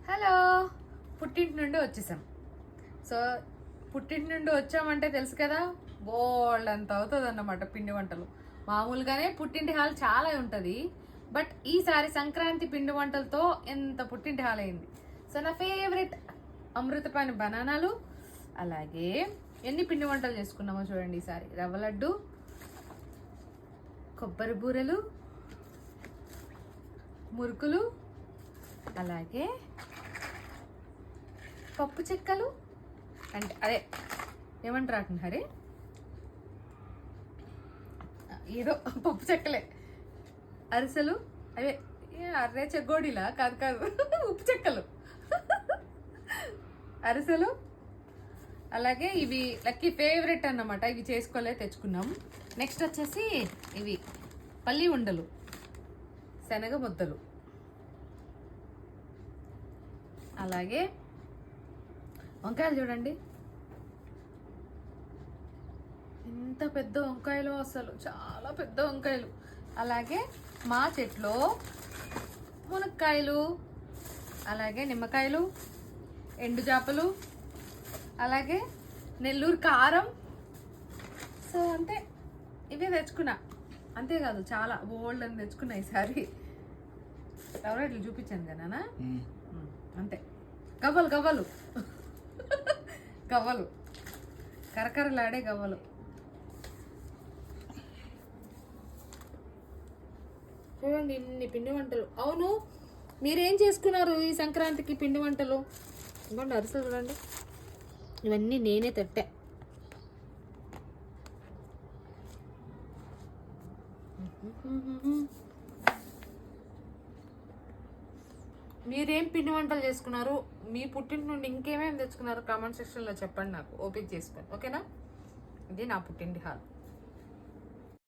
Hello, పుట్టింటి నుండి వచ్చేసాం. సో పుట్టింటి నుండి వచ్చామంటే తెలుసు కదా, బోల్డ్ అంత అవుతుంది అన్నమాట పిండి వంటలు. మామూలుగానే పుట్టింటి హాల్ చాలా ఉంటుంది, బట్ ఈసారి సంక్రాంతి పిండి వంటలతో ఎంత పుట్టింటి హాల్ అయింది. సో నా ఫేవరెట్ అమృతపాణి బనానాలు, అలాగే ఎన్ని పిండి వంటలు చేసుకున్నామో చూడండి ఈసారి. రవ్వ లడ్డు, కొబ్బరి బూరెలు, మురుకులు, అలాగే పప్పు చెక్కలు, అంటే అదే ఏమంటారు హరి, ఏదో పప్పు చెక్కలే, అరిసెలు, అవే అర్రే చెగ్గోడిలా కాదు కాదు ఉప్పు చెక్కలు, అరిసెలు, అలాగే ఇవి లక్కీ ఫేవరెట్ అన్నమాట. ఇవి చేసుకోలే తెచ్చుకున్నాం. నెక్స్ట్ వచ్చేసి ఇవి పల్లి ఉండలు, శనగ ముద్దలు, అలాగే వంకాయలు చూడండి ఎంత పెద్ద వంకాయలు, అసలు చాలా పెద్ద వంకాయలు. అలాగే మా చెట్లో మునక్కాయలు, అలాగే నిమ్మకాయలు, ఎండు చేపలు, అలాగే నెల్లూరు కారం. సో అంతే, ఇవే తెచ్చుకున్నా. అంతేకాదు చాలా బోల్డ్ అని తెచ్చుకున్నా ఈసారి. ఎవరో ఇట్లా చూపించాను కదా, అంతే. గవ్వలు గవ్వలు గవ్వలు, కరకరలాడే గవ్వలు. చూడండి ఇన్ని పిండి వంటలు. అవును, మీరేం చేసుకున్నారు ఈ సంక్రాంతికి పిండి వంటలు? ఇంకోండి అరిసెలు చూడండి, ఇవన్నీ నేనే తట్టా. మీరేం పిండి వంటలు చేసుకున్నారు? మీ పుట్టింటి నుండి ఇంకేమేమి తెచ్చుకున్నారు? కామెంట్ సెక్షన్లో చెప్పండి, నాకు ఓపిక చేసుకొని. ఓకేనా? ఇది నా పుట్టింటి హాల్.